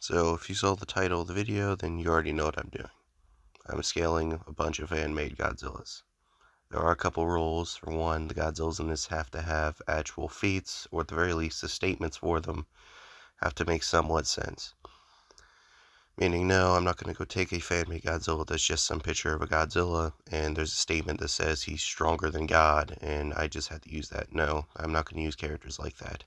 So if you saw the title of the video, then you already know what I'm doing. I'm scaling a bunch of fan-made Godzillas. There are a couple rules. For one, the Godzillas in this have to have actual feats, or at the very least the statements for them have to make somewhat sense. Meaning, no, I'm not going to go take a fan-made Godzilla that's just some picture of a Godzilla, and there's a statement that says he's stronger than God, and I just had to use that. No, I'm not going to use characters like that.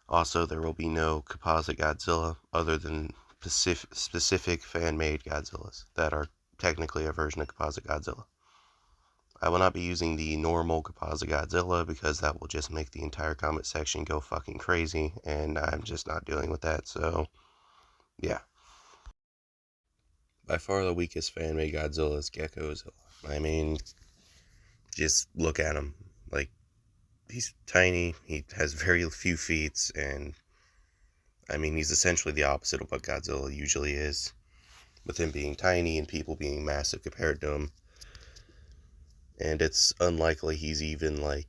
Also, there will be no Composite Godzilla other than specific fan-made Godzillas that are technically a version of Composite Godzilla. I will not be using the normal Composite Godzilla because that will just make the entire comment section go fucking crazy, and I'm just not dealing with that, so yeah. By far the weakest fan-made Godzilla is GeckoZilla. I mean, just look at him. Like, he's tiny, he has very few feats, and I mean, he's essentially the opposite of what Godzilla usually is, with him being tiny and people being massive compared to him. And it's unlikely he's even, like,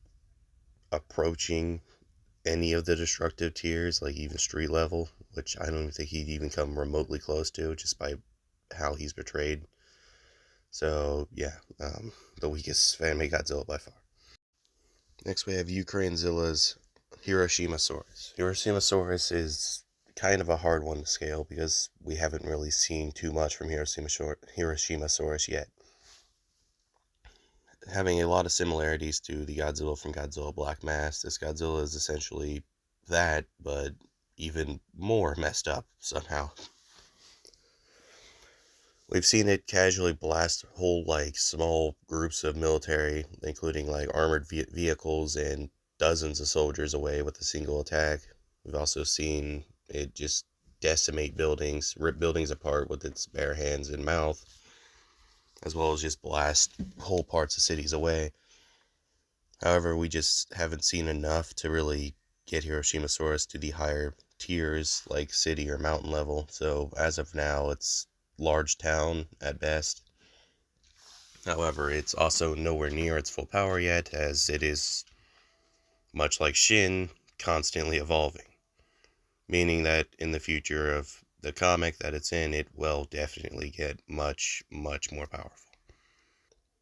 approaching any of the destructive tiers, like even street level, which I don't even think he'd even come remotely close to, just by how he's portrayed. So, yeah, the weakest fan-made Godzilla by far. Next we have UkraineZilla's Hiroshimasaurus. Hiroshimasaurus is kind of a hard one to scale because we haven't really seen too much from Hiroshimasaurus yet. Having a lot of similarities to the Godzilla from Godzilla Black Mass, this Godzilla is essentially that, but even more messed up somehow. We've seen it casually blast whole, like, small groups of military, including, like, armored vehicles and dozens of soldiers away with a single attack. We've also seen it just decimate buildings, rip buildings apart with its bare hands and mouth, as well as just blast whole parts of cities away. However, we just haven't seen enough to really get Hiroshimasaurus to the higher tiers, like city or mountain level. So as of now, it's large town at best. However, it's also nowhere near its full power yet, as it is, much like Shin, constantly evolving. Meaning that in the future of the comic that it's in, it will definitely get much, much more powerful.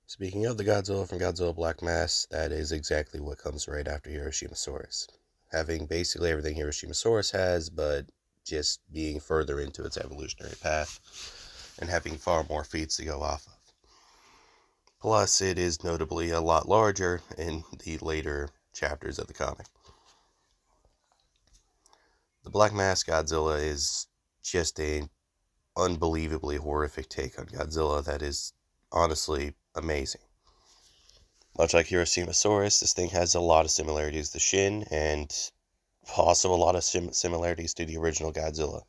Speaking of the Godzilla from Godzilla Black Mass, that is exactly what comes right after Hiroshimasaurus. Having basically everything Hiroshimasaurus has, but just being further into its evolutionary path, and having far more feats to go off of. Plus, it is notably a lot larger in the later chapters of the comic. The Black Mass Godzilla is just an unbelievably horrific take on Godzilla that is honestly amazing. Much like Hiroshimasaurus, this thing has a lot of similarities to Shin, and also a lot of similarities to the original Godzilla.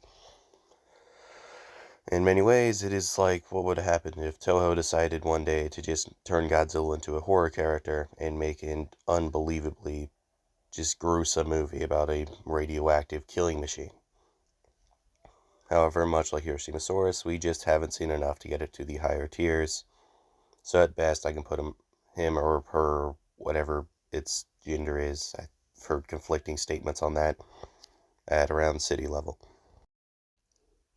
In many ways, it is like what would have happened if Toho decided one day to just turn Godzilla into a horror character and make an unbelievably just gruesome movie about a radioactive killing machine. However, much like Hiroshimasaurus, we just haven't seen enough to get it to the higher tiers. So at best, I can put him or her, whatever its gender is. I've heard conflicting statements on that, at around city level.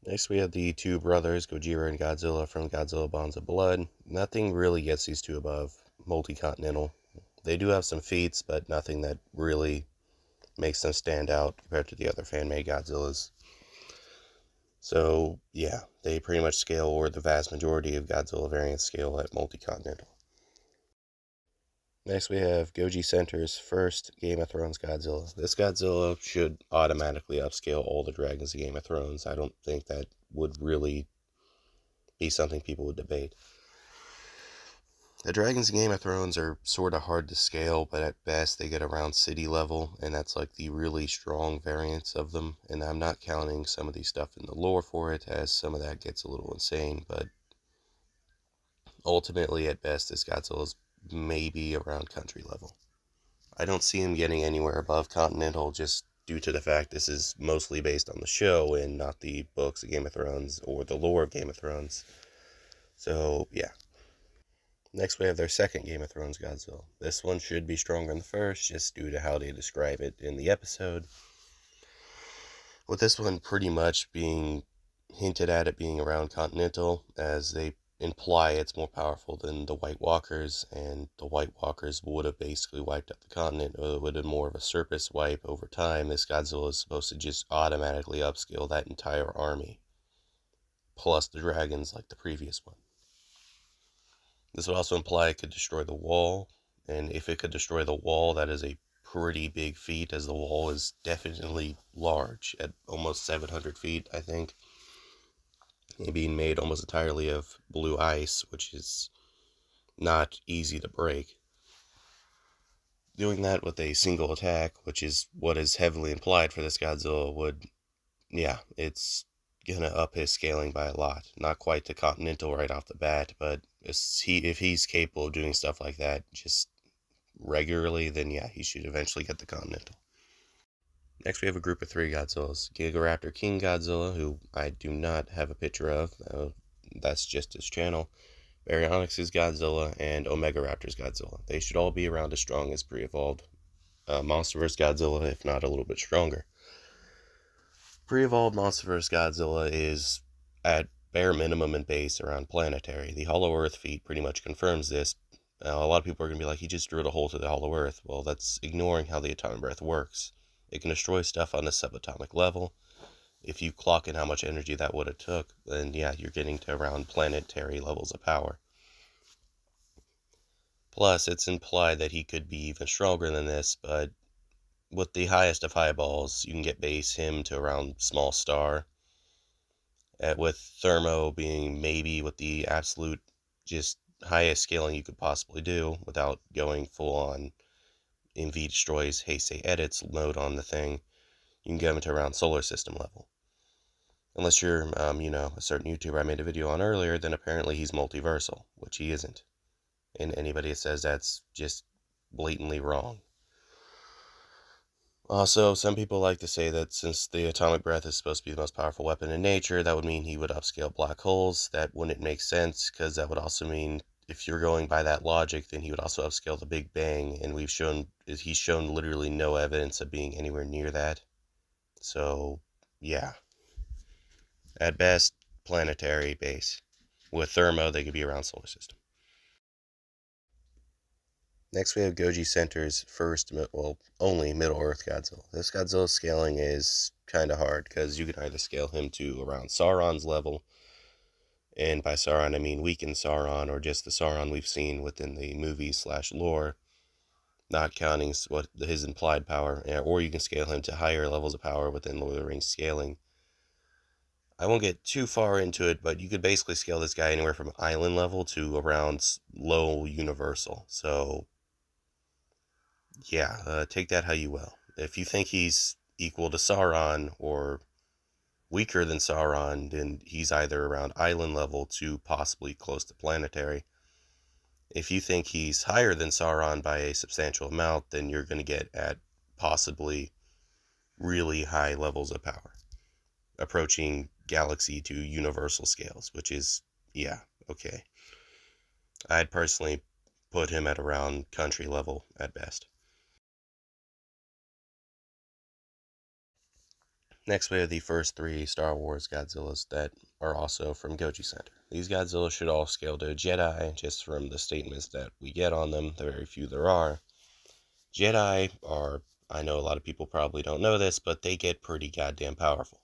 Next, we have the two brothers, Gojira and Godzilla from Godzilla Bonds of Blood. Nothing really gets these two above multi-continental. They do have some feats, but nothing that really makes them stand out compared to the other fan-made Godzillas. So, yeah, they pretty much scale, or the vast majority of Godzilla variants scale at multi-continental. Next, we have Goji Center's first Game of Thrones Godzilla. This Godzilla should automatically upscale all the dragons of Game of Thrones. I don't think that would really be something people would debate. The dragons in Game of Thrones are sort of hard to scale, but at best they get around city level, and that's like the really strong variants of them. And I'm not counting some of the stuff in the lore for it, as some of that gets a little insane, but ultimately at best this Godzilla's maybe around country level. I don't see him getting anywhere above continental, just due to the fact this is mostly based on the show and not the books of Game of Thrones or the lore of Game of Thrones. So, yeah. Next, we have their second Game of Thrones Godzilla. This one should be stronger than the first, just due to how they describe it in the episode. with this one pretty much being hinted at it being around Continental, as they imply it's more powerful than the White Walkers, and the White Walkers would have basically wiped out the continent, or it would have been more of a surface wipe over time. This Godzilla is supposed to just automatically upscale that entire army, plus the dragons like the previous one. This would also imply it could destroy the wall, and if it could destroy the wall, that is a pretty big feat, as the wall is definitely large at almost 700 feet, I think. And being made almost entirely of blue ice, which is not easy to break. Doing that with a single attack, which is what is heavily implied for this Godzilla, would, yeah, it's gonna up his scaling by a lot. Not quite to Continental right off the bat, but if he's capable of doing stuff like that just regularly, then yeah, he should eventually get the Continental. Next, we have a group of 3 Godzillas. Raptor King Godzilla, who I do not have a picture of. That's just his channel. Baryonyx's Godzilla, and Omega Raptor's Godzilla. They should all be around as strong as pre-evolved Monsterverse Godzilla, if not a little bit stronger. Pre-evolved Monsterverse Godzilla is at bare minimum in base around planetary. The Hollow Earth feat pretty much confirms this. Now, a lot of people are going to be like, he just drilled a hole through the Hollow Earth. Well, that's ignoring how the atomic breath works. It can destroy stuff on a subatomic level. If you clock in how much energy that would have took, then yeah, you're getting to around planetary levels of power. Plus, it's implied that he could be even stronger than this, but with the highest of high balls, you can get base him to around small star. With Thermo being maybe with the absolute just highest scaling you could possibly do without going full on MV destroys Heisei edits mode on the thing, you can get him to around solar system level. Unless you're, a certain YouTuber I made a video on earlier, then apparently he's multiversal, which he isn't. And anybody that says that's just blatantly wrong. Also, some people like to say that since the atomic breath is supposed to be the most powerful weapon in nature, that would mean he would upscale black holes. That wouldn't make sense, because that would also mean, if you're going by that logic, then he would also upscale the Big Bang, and he's shown literally no evidence of being anywhere near that. So, yeah. At best, planetary base. With Thermo, they could be around solar system. Next, we have Goji Center's only Middle Earth Godzilla. This Godzilla's scaling is kind of hard, because you can either scale him to around Sauron's level, and by Sauron I mean weakened Sauron, or just the Sauron we've seen within the movie/lore, not counting his implied power, or you can scale him to higher levels of power within Lord of the Rings scaling. I won't get too far into it, but you could basically scale this guy anywhere from island level to around low universal. So yeah, take that how you will. If you think he's equal to Sauron or weaker than Sauron, then he's either around island level to possibly close to planetary. If you think he's higher than Sauron by a substantial amount, then you're going to get at possibly really high levels of power, approaching galaxy to universal scales, which is, yeah, okay. I'd personally put him at around country level at best. Next, we have the first 3 Star Wars Godzillas that are also from Goji Center. These Godzillas should all scale to Jedi, just from the statements that we get on them, the very few there are. Jedi are, I know a lot of people probably don't know this, but they get pretty goddamn powerful.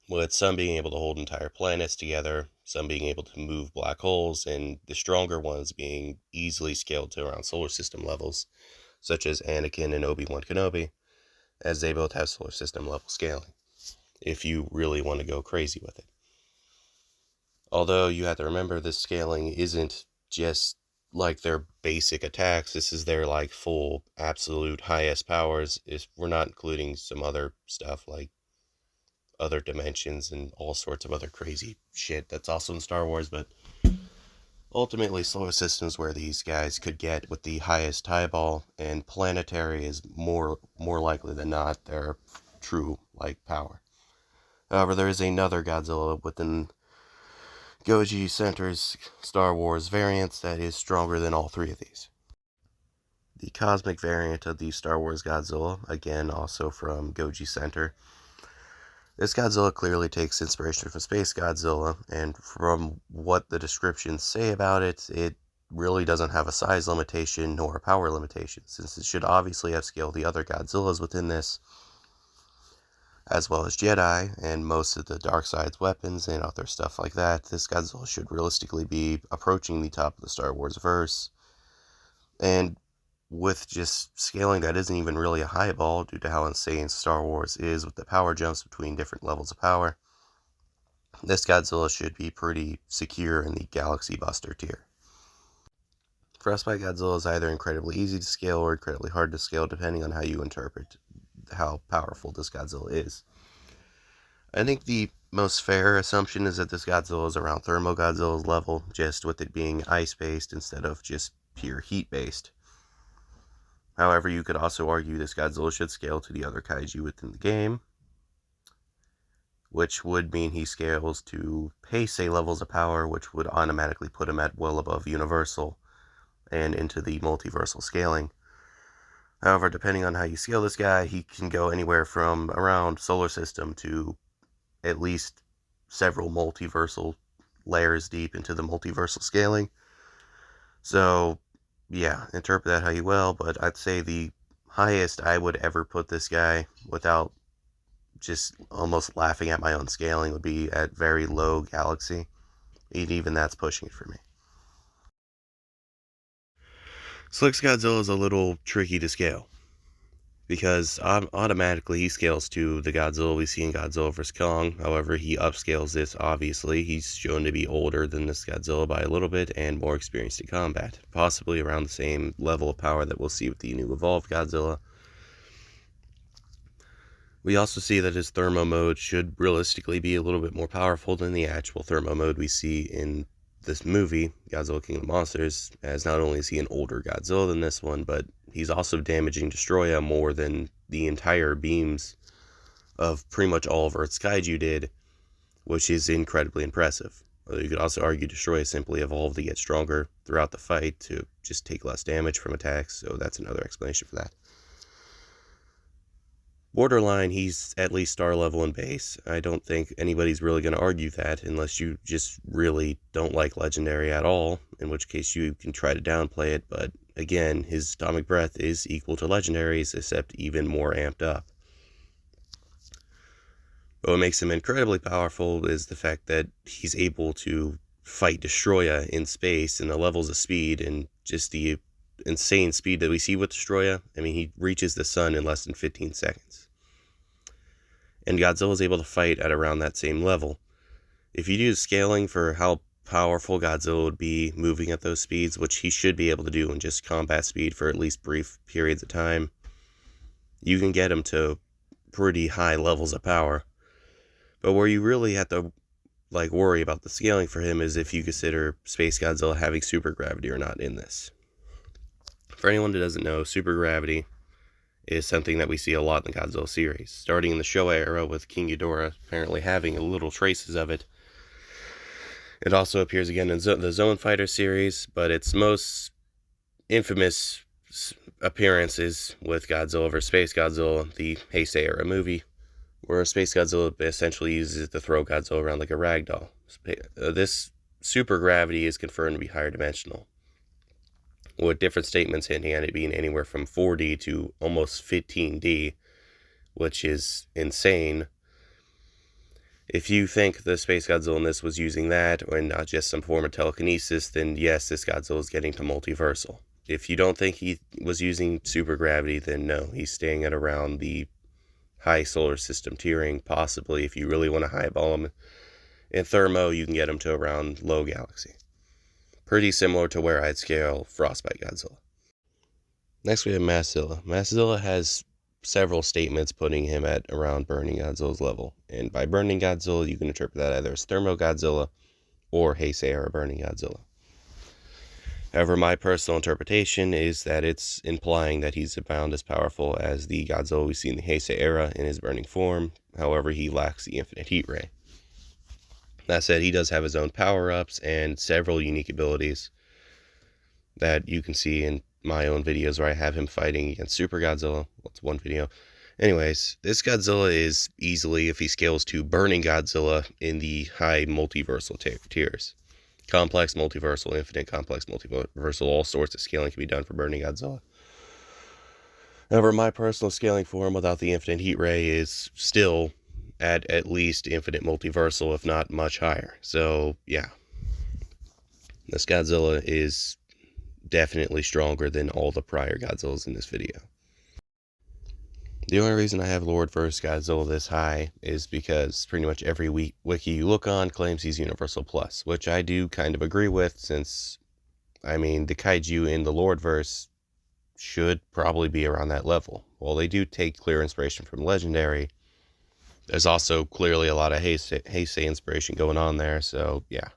With some being able to hold entire planets together, some being able to move black holes, and the stronger ones being easily scaled to around solar system levels, such as Anakin and Obi-Wan Kenobi, as they both have solar system level scaling, if you really want to go crazy with it. Although you have to remember, this scaling isn't just like their basic attacks, this is their like full absolute highest powers, if we're not including some other stuff like other dimensions and all sorts of other crazy shit that's also in Star Wars. But ultimately, solar systems where these guys could get with the highest highball, and planetary is more likely than not their true like power. However, there is another Godzilla within Goji Center's Star Wars variants that is stronger than all 3 of these. The cosmic variant of the Star Wars Godzilla, again also from Goji Center, This Godzilla clearly takes inspiration from Space Godzilla, and from what the descriptions say about it, it really doesn't have a size limitation nor a power limitation, since it should obviously upscale the other Godzillas within this, as well as Jedi, and most of the Darkseid's weapons and other stuff like that. This Godzilla should realistically be approaching the top of the Star Wars verse, and with just scaling that isn't even really a highball due to how insane Star Wars is with the power jumps between different levels of power, this Godzilla should be pretty secure in the Galaxy Buster tier. Frostbite Godzilla is either incredibly easy to scale or incredibly hard to scale, depending on how you interpret how powerful this Godzilla is. I think the most fair assumption is that this Godzilla is around Thermo Godzilla's level, just with it being ice-based instead of just pure heat-based. However, you could also argue this Godzilla should scale to the other kaiju within the game, which would mean he scales to Heisei levels of power, which would automatically put him at well above Universal and into the multiversal scaling. However, depending on how you scale this guy, he can go anywhere from around solar system to at least several multiversal layers deep into the multiversal scaling. So, yeah, interpret that how you will, but I'd say the highest I would ever put this guy without just almost laughing at my own scaling would be at very low Galaxy. Even that's pushing it for me. Slick's Godzilla is a little tricky to scale, because automatically he scales to the Godzilla we see in Godzilla vs. Kong. However, he upscales this, obviously. He's shown to be older than this Godzilla by a little bit and more experienced in combat, possibly around the same level of power that we'll see with the new evolved Godzilla. We also see that his thermo mode should realistically be a little bit more powerful than the actual thermo mode we see in this movie, Godzilla King of the Monsters, as not only is he an older Godzilla than this one, but he's also damaging Destoroyah more than the entire beams of pretty much all of Earth's kaiju did, which is incredibly impressive. Although you could also argue Destoroyah simply evolved to get stronger throughout the fight to just take less damage from attacks, so that's another explanation for that. Borderline, he's at least star level in base. I don't think anybody's really going to argue that unless you just really don't like Legendary at all, in which case you can try to downplay it, but again, his Atomic Breath is equal to Legendary's, except even more amped up. But what makes him incredibly powerful is the fact that he's able to fight Destoroyah in space and the levels of speed and just the insane speed that we see with Destoroyah. I mean, he reaches the sun in less than 15 seconds. And Godzilla is able to fight at around that same level. If you do scaling for how powerful Godzilla would be moving at those speeds, which he should be able to do in just combat speed for at least brief periods of time, you can get him to pretty high levels of power. But where you really have to worry about the scaling for him is if you consider Space Godzilla having super gravity or not in this. For anyone that doesn't know, super gravity is something that we see a lot in the Godzilla series, starting in the Showa era with King Ghidorah apparently having a little traces of it. It also appears again in the Zone Fighter series, but its most infamous appearance is with Godzilla vs. Space Godzilla, the Heisei era movie, where Space Godzilla essentially uses it to throw Godzilla around like a ragdoll. This super gravity is confirmed to be higher dimensional, with different statements hinting at it being anywhere from 4D to almost 15D, which is insane. If you think the Space Godzilla in this was using that, or not just some form of telekinesis, then yes, this Godzilla is getting to multiversal. If you don't think he was using super gravity, then no, he's staying at around the high solar system tiering. Possibly, if you really want to highball him in thermo, you can get him to around low galaxy. Pretty similar to where I'd scale Frostbite Godzilla. Next we have Masszilla. Masszilla has several statements putting him at around Burning Godzilla's level. And by Burning Godzilla, you can interpret that either as Thermo Godzilla or Heisei era Burning Godzilla. However, my personal interpretation is that it's implying that he's about as powerful as the Godzilla we see in the Heisei era in his burning form. However, he lacks the infinite heat ray. That said, he does have his own power-ups and several unique abilities that you can see in my own videos where I have him fighting against Super Godzilla. Well, it's one video. Anyways, this Godzilla is easily, if he scales to Burning Godzilla, in the high multiversal tiers. Complex, multiversal, infinite, complex, multiversal, all sorts of scaling can be done for Burning Godzilla. However, my personal scaling for him without the infinite heat ray is still at least infinite multiversal, if not much higher. So, yeah. This Godzilla is definitely stronger than all the prior Godzillas in this video. The only reason I have Lordverse Godzilla this high is because pretty much every wiki you look on claims he's Universal Plus, which I do kind of agree with, since, I mean, the kaiju in the Lordverse should probably be around that level. While they do take clear inspiration from Legendary, there's also clearly a lot of Heisei inspiration going on there, so yeah.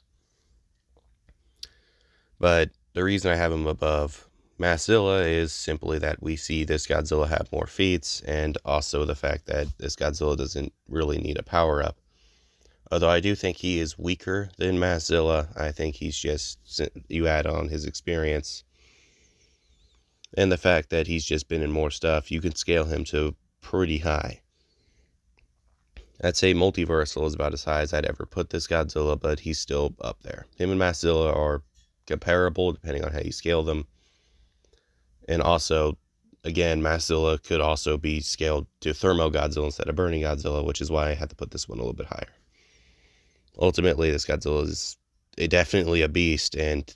But the reason I have him above Godzilla is simply that we see this Godzilla have more feats, and also the fact that this Godzilla doesn't really need a power-up. Although I do think he is weaker than Godzilla, I think he's just, you add on his experience, and the fact that he's just been in more stuff, you can scale him to pretty high. I'd say multiversal is about as high as I'd ever put this Godzilla, but he's still up there. Him and Godzilla are comparable, depending on how you scale them. And also, again, Godzilla could also be scaled to Thermo Godzilla instead of Burning Godzilla, which is why I had to put this one a little bit higher. Ultimately, this Godzilla is definitely a beast, and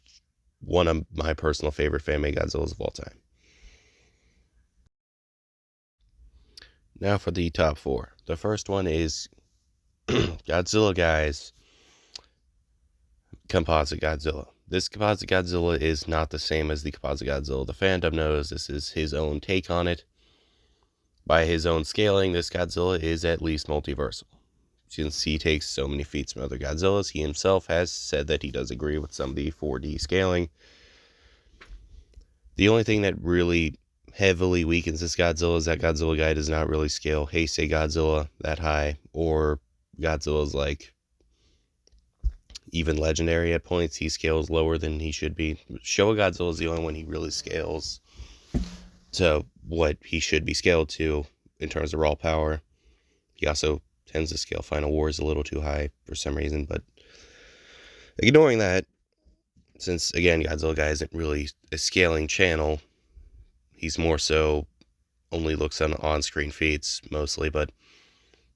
one of my personal favorite fan-made Godzillas of all time. Now for the top 4. The first one is Godzilla Guys Composite Godzilla. This Composite Godzilla is not the same as the Composite Godzilla the fandom knows. This is his own take on it. By his own scaling, this Godzilla is at least multiversal. Since he takes so many feats from other Godzillas, he himself has said that he does agree with some of the 4D scaling. The only thing that really heavily weakens this Godzilla is that Godzilla Guy does not really scale Heisei Godzilla that high, or Godzilla's like even Legendary at points. He scales lower than he should be. Showa Godzilla is the only one he really scales to what he should be scaled to in terms of raw power. He also tends to scale Final Wars a little too high for some reason, but ignoring that, since again Godzilla Guy isn't really a scaling channel, he's more so only looks on-screen feats mostly, but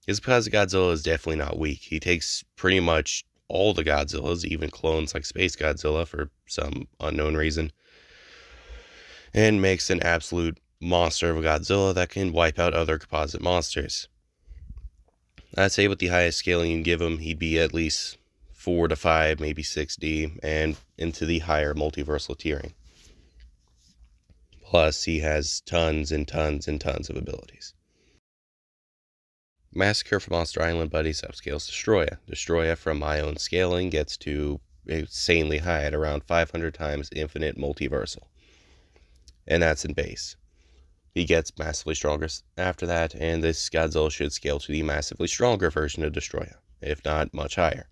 his Composite Godzilla is definitely not weak. He takes pretty much all the Godzillas, even clones like Space Godzilla for some unknown reason, and makes an absolute monster of a Godzilla that can wipe out other composite monsters. I'd say with the highest scaling you can give him, he'd be at least 4 to 5, maybe 6D, and into the higher multiversal tiering. Plus, he has tons and tons and tons of abilities. Massacre from Monster Island Buddies upscales Destoroyah. Destoroyah, from my own scaling, gets to insanely high at around 500 times infinite multiversal. And that's in base. He gets massively stronger after that, and this Godzilla should scale to the massively stronger version of Destoroyah, if not much higher.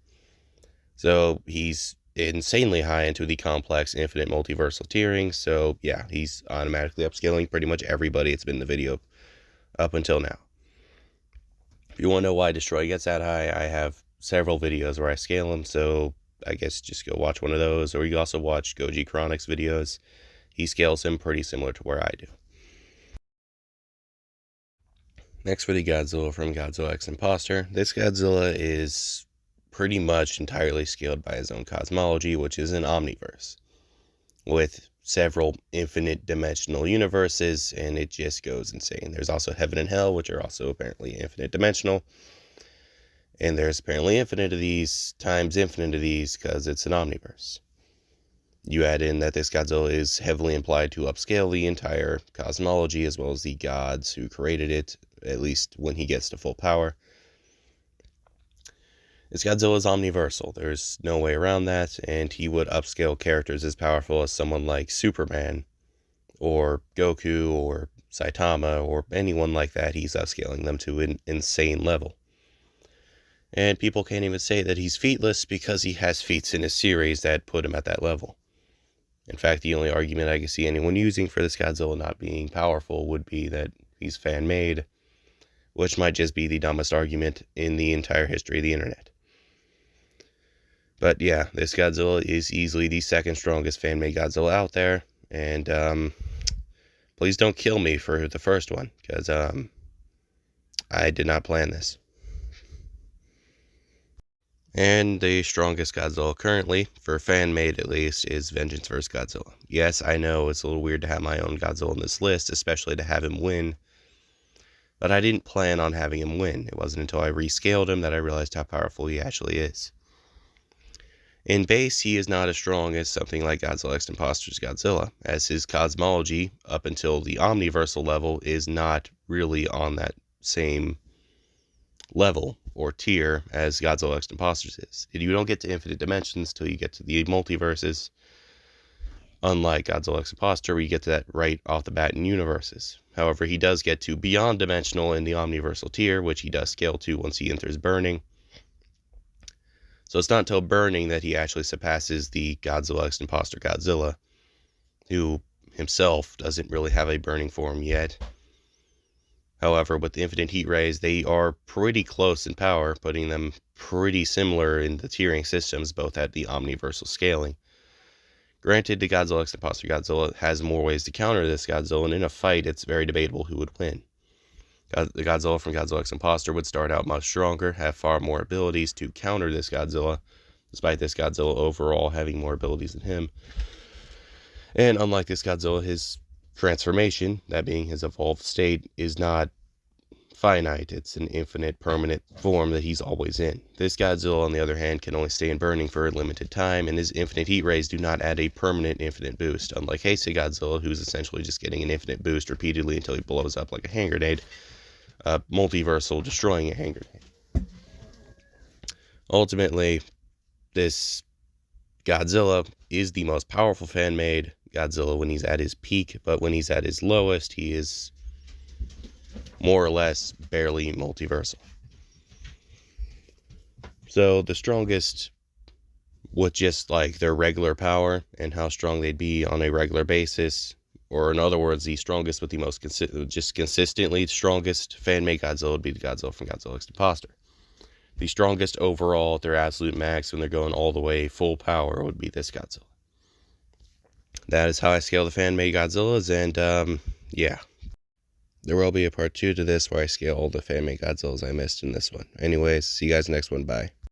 So he's insanely high into the complex infinite multiversal tiering, so yeah, he's automatically upscaling pretty much everybody it's been in the video up until now. If you want to know why Destoroyah gets that high, I have several videos where I scale him, so I guess just go watch one of those, or you can also watch Goji Chronic's videos. He scales him pretty similar to where I do. Next for the Godzilla from Godzilla X Imposter. This Godzilla is pretty much entirely scaled by his own cosmology, which is an omniverse, with several infinite dimensional universes, and it just goes insane. There's also Heaven and Hell, which are also apparently infinite dimensional, and there's apparently infinite of these times infinite of these because it's an omniverse. You add in that this Godzilla is heavily implied to upscale the entire cosmology as well as the gods who created it, at least when he gets to full power. This Godzilla is omniversal. There's no way around that, and he would upscale characters as powerful as someone like Superman, or Goku, or Saitama, or anyone like that. He's upscaling them to an insane level. And people can't even say that he's featless because he has feats in his series that put him at that level. In fact, the only argument I can see anyone using for this Godzilla not being powerful would be that he's fan-made, which might just be the dumbest argument in the entire history of the internet. But yeah, this Godzilla is easily the second strongest fan-made Godzilla out there, and please don't kill me for the first one, because I did not plan this. And the strongest Godzilla currently, for fan-made at least, is Vengeanceverse Godzilla. Yes, I know it's a little weird to have my own Godzilla on this list, especially to have him win, but I didn't plan on having him win. It wasn't until I rescaled him that I realized how powerful he actually is. In base, he is not as strong as something like Godzilla X Imposter's Godzilla, as his cosmology, up until the omniversal level, is not really on that same level or tier as Godzilla X Imposter's is. You don't get to infinite dimensions till you get to the multiverses, unlike Godzilla X Imposter, where you get to that right off the bat in universes. However, he does get to beyond dimensional in the omniversal tier, which he does scale to once he enters burning. So it's not until burning that he actually surpasses the Godzilla X Imposter Godzilla, who himself doesn't really have a burning form yet. However, with the infinite heat rays, they are pretty close in power, putting them pretty similar in the tiering systems, both at the omniversal scaling. Granted, the Godzilla X Imposter Godzilla has more ways to counter this Godzilla, and in a fight, it's very debatable who would win. The Godzilla from Godzilla X Imposter would start out much stronger, have far more abilities to counter this Godzilla, despite this Godzilla overall having more abilities than him. And unlike this Godzilla, his transformation, that being his evolved state, is not finite. It's an infinite, permanent form that he's always in. This Godzilla, on the other hand, can only stay in burning for a limited time, and his infinite heat rays do not add a permanent infinite boost, unlike Heisei Godzilla, who's essentially just getting an infinite boost repeatedly until he blows up like a hand grenade. Multiversal, destroying a hand grenade. Ultimately, this Godzilla is the most powerful fan-made Godzilla when he's at his peak, but when he's at his lowest, he is more or less barely multiversal. So the strongest, with just like their regular power and how strong they'd be on a regular basis, or in other words, the strongest with the most consistently strongest fan-made Godzilla would be the Godzilla from Godzilla X Imposter. The strongest overall at their absolute max when they're going all the way full power would be this Godzilla. That is how I scale the fan-made Godzillas, and yeah. There will be a part 2 to this where I scale all the fan-made Godzillas I missed in this one. Anyways, see you guys next one. Bye.